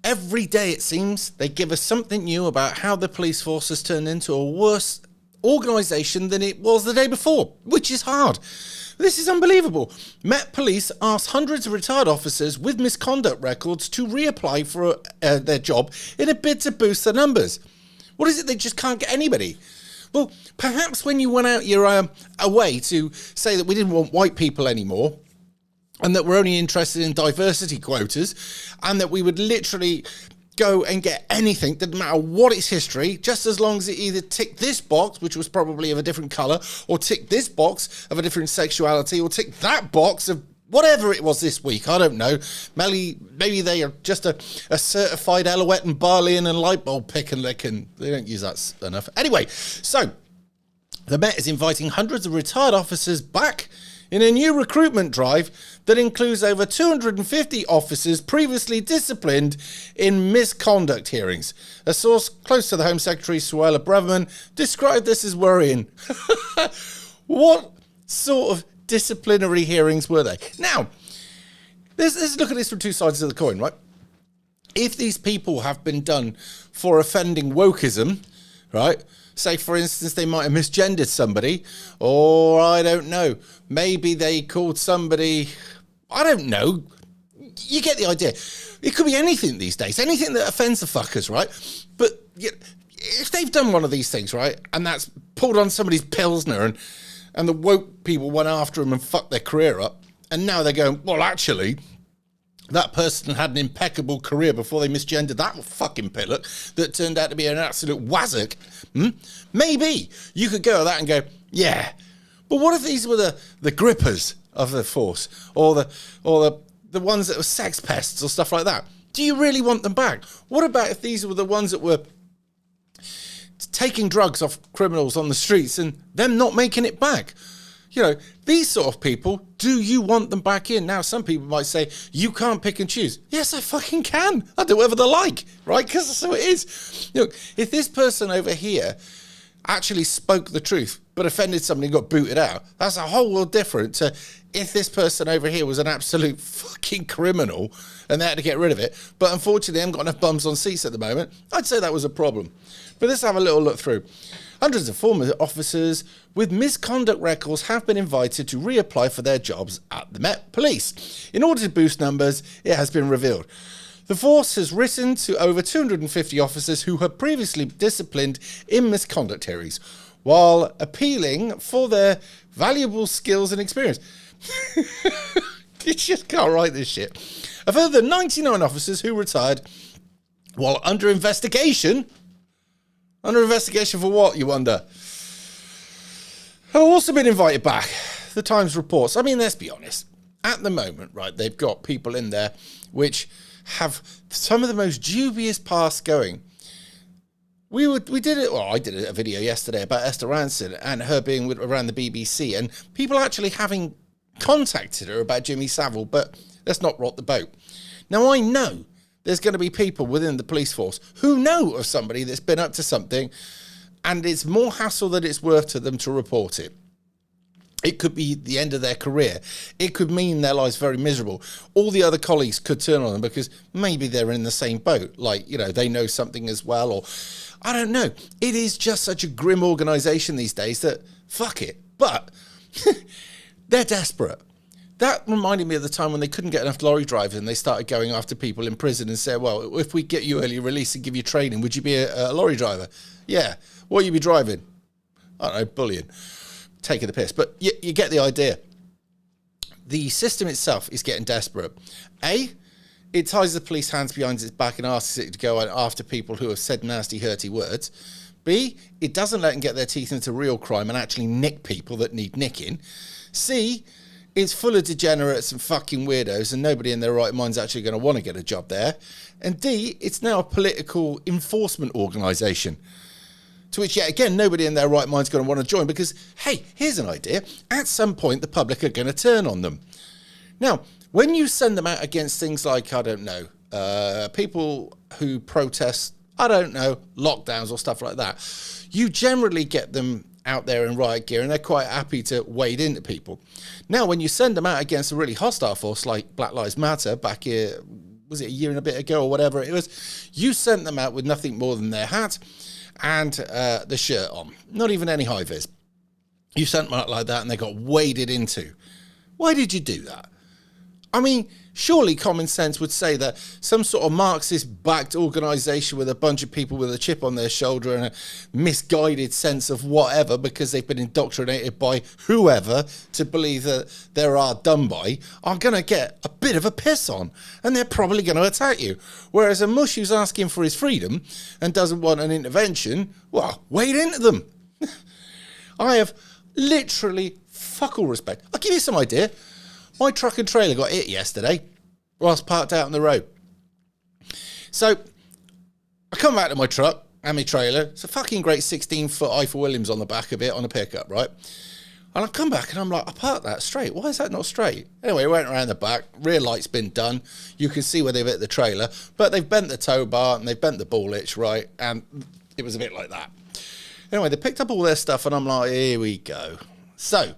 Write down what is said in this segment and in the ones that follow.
Every day, it seems, they give us something new about how the police force has turned into a worse organisation than it was the day before, which is hard. This is unbelievable. Met Police asked hundreds of retired officers with misconduct records to reapply for their job in a bid to boost their numbers. What is it? They just can't get anybody. Well, perhaps when you went out your way to say that we didn't want white people anymore, and that we're only interested in diversity quotas, and that we would literally go and get anything, didn't matter what its history, just as long as it either ticked this box, which was probably of a different colour, or ticked this box of a different sexuality, or ticked that box of whatever it was this week. I don't know. Maybe they are just a certified Alouette and Barleyan and light bulb pick and lick, and they don't use that enough. Anyway, so the Met is inviting hundreds of retired officers back in a new recruitment drive that includes over 250 officers previously disciplined in misconduct hearings. A source close to the Home Secretary, Suella Braverman, described this as worrying. What sort of disciplinary hearings were they? Now, let's look at this from two sides of the coin, right? If these people have been done for offending wokeism, right? Say, for instance, they might have misgendered somebody, or I don't know, maybe they called somebody, I don't know. You get the idea. It could be anything these days, anything that offends the fuckers, right? But if they've done one of these things, right, and that's pulled on somebody's Pilsner, and the woke people went after them and fucked their career up, and now they're going, well, actually, that person had an impeccable career before they misgendered that fucking pillock that turned out to be an absolute wazzock. Maybe you could go at that and go, yeah. But what if these were the grippers of the force, or the ones that were sex pests or stuff like that? Do you really want them back? What about if these were the ones that were taking drugs off criminals on the streets and them not making it back? You know, these sort of people, do you want them back in? Now, some people might say, you can't pick and choose. Yes, I fucking can. I'll do whatever they like, right? Because that's how it is. Look, if this person over here actually spoke the truth, but offended somebody and got booted out, that's a whole world different to if this person over here was an absolute fucking criminal and they had to get rid of it. But unfortunately, they haven't got enough bums on seats at the moment. I'd say that was a problem. But let's have a little look through. Hundreds of former officers with misconduct records have been invited to reapply for their jobs at the Met Police. In order to boost numbers, it has been revealed. The force has risen to over 250 officers who had previously disciplined in misconduct hearings, while appealing for their valuable skills and experience. You just can't write this shit. A further 99 officers who retired while under investigation. Under investigation for what, you wonder? Have also been invited back. The Times reports. I mean, let's be honest. At the moment, right, they've got people in there which have some of the most dubious past going. We did it. Well, I did a video yesterday about Esther Ranson and her being around the BBC, and people actually having contacted her about Jimmy Savile. But let's not rock the boat. Now, I know there's going to be people within the police force who know of somebody that's been up to something, and it's more hassle than it's worth to them to report it. It could be the end of their career. It could mean their life's very miserable. All the other colleagues could turn on them because maybe they're in the same boat. Like, you know, they know something as well, or I don't know. It is just such a grim organisation these days that fuck it. But they're desperate. That reminded me of the time when they couldn't get enough lorry drivers and they started going after people in prison and said, well, if we get you early release and give you training, would you be a lorry driver? Yeah. What would you be driving? I don't know, bullion. Taking the piss. But you get the idea. The system itself is getting desperate. A, it ties the police hands behind its back and asks it to go after people who have said nasty, hurty words. B, it doesn't let them get their teeth into real crime and actually nick people that need nicking. C, it's full of degenerates and fucking weirdos and nobody in their right mind's actually going to want to get a job there. And D, it's now a political enforcement organisation. To which, yet again, nobody in their right mind's going to want to join because, hey, here's an idea. At some point, the public are going to turn on them. Now, when you send them out against things like, I don't know, people who protest, I don't know, lockdowns or stuff like that, you generally get them out there in riot gear and they're quite happy to wade into people. Now, when you send them out against a really hostile force like Black Lives Matter back here, was it a year and a bit ago or whatever it was, you sent them out with nothing more than their hat and the shirt on. Not even any high vis. You sent them out like that and they got waded into. Why did you do that? I mean, surely common sense would say that some sort of Marxist-backed organisation with a bunch of people with a chip on their shoulder and a misguided sense of whatever because they've been indoctrinated by whoever to believe that they are done by are going to get a bit of a piss on and they're probably going to attack you. Whereas a mush who's asking for his freedom and doesn't want an intervention, well, wade into them. I have literally fuck all respect. I'll give you some idea. My truck and trailer got hit yesterday whilst parked out on the road. So I come back to my truck and my trailer. It's a fucking great 16-foot Eiffel Williams on the back of it on a pickup, right? And I come back and I'm like, I parked that straight. Why is that not straight? Anyway, I went around the back. Rear light's been done. You can see where they've hit the trailer. But they've bent the tow bar and they've bent the ball hitch, right? And it was a bit like that. Anyway, they picked up all their stuff and I'm like, here we go. So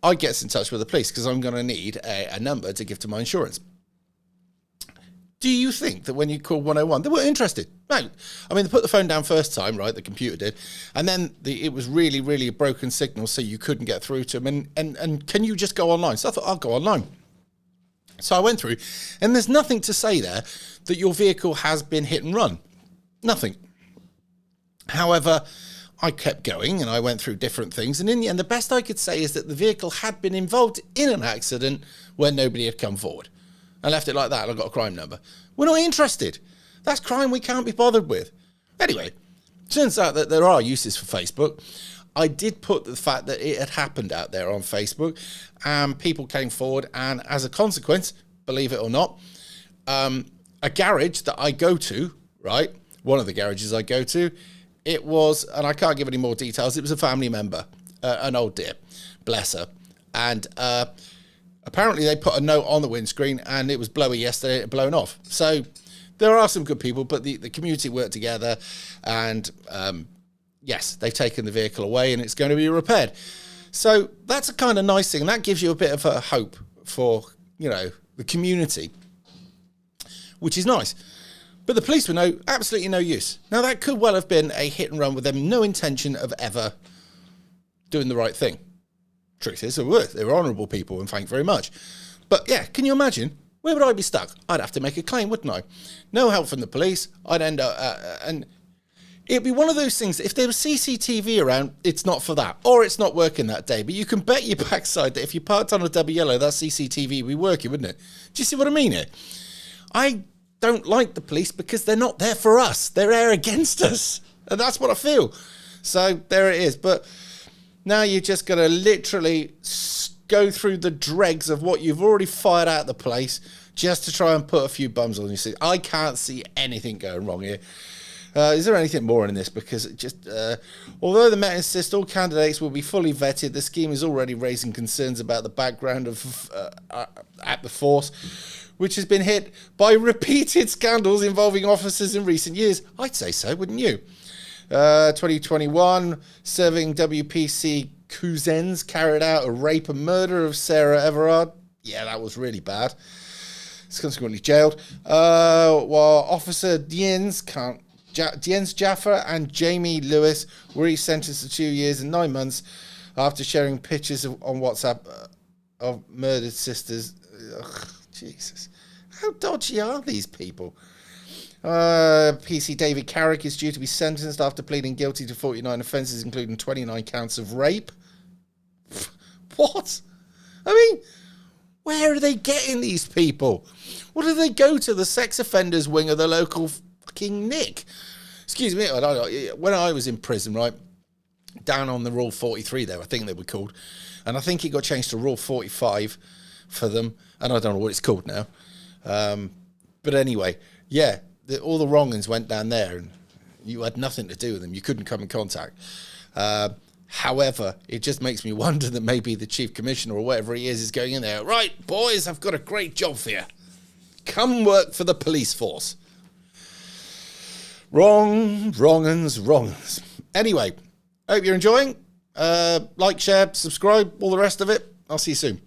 I get in touch with the police because I'm going to need a number to give to my insurance. Do you think that when you called 101, they weren't interested? No. I mean, they put the phone down first time, right? The computer did. And then it was really, really a broken signal, so you couldn't get through to them. And can you just go online? So I thought, I'll go online. So I went through, and there's nothing to say there that your vehicle has been hit and run. Nothing. However, I kept going and I went through different things. And in the end, the best I could say is that the vehicle had been involved in an accident where nobody had come forward. I left it like that and I got a crime number. We're not interested. That's crime we can't be bothered with. Anyway, turns out that there are uses for Facebook. I did put the fact that it had happened out there on Facebook and people came forward. And as a consequence, believe it or not, a garage that I go to, right? One of the garages I go to, it was, and I can't give any more details, it was a family member, an old dear, bless her. And apparently they put a note on the windscreen and it was blowy yesterday, it had blown off. So there are some good people, but the community worked together and yes, they've taken the vehicle away and it's going to be repaired. So that's a kind of nice thing. That gives you a bit of a hope for, you know, the community, which is nice. But the police were absolutely no use. Now, that could well have been a hit and run with them, no intention of ever doing the right thing. Truth is, they were honourable people, and thank you very much. But yeah, can you imagine? Where would I be stuck? I'd have to make a claim, wouldn't I? No help from the police. I'd end up, and it'd be one of those things, if there was CCTV around, it's not for that, or it's not working that day. But you can bet your backside that if you parked on a double yellow, that CCTV would be working, wouldn't it? Do you see what I mean here? I don't like the police because they're not there for us. They're there against us. And that's what I feel. So there it is. But now you're just going to literally go through the dregs of what you've already fired out the place just to try and put a few bums on your seat. I can't see anything going wrong here. Is there anything more in this? Because it just, although the Met insist all candidates will be fully vetted, the scheme is already raising concerns about the background of at the force, which has been hit by repeated scandals involving officers in recent years. I'd say so, wouldn't you? 2021, serving WPC cousins carried out a rape and murder of Sarah Everard. Yeah, that was really bad. It's consequently jailed. While Officer Jens Jaffer and Jamie Lewis were each sentenced to 2 years and 9 months after sharing pictures on WhatsApp of murdered sisters. Ugh. Jesus, how dodgy are these people? PC David Carrick is due to be sentenced after pleading guilty to 49 offences, including 29 counts of rape. What? I mean, where are they getting these people? What do they go to? The sex offenders wing of the local fucking Nick? Excuse me, when I was in prison, right, down on the Rule 43 there, I think they were called, and I think it got changed to Rule 45 for them, and I don't know what it's called now. But anyway, yeah, all the wrong'uns went down there, and you had nothing to do with them. You couldn't come in contact. However, it just makes me wonder that maybe the chief commissioner or whatever he is going in there. Right, boys, I've got a great job for you. Come work for the police force. Wrong'uns. Anyway, hope you're enjoying. Like, share, subscribe, all the rest of it. I'll see you soon.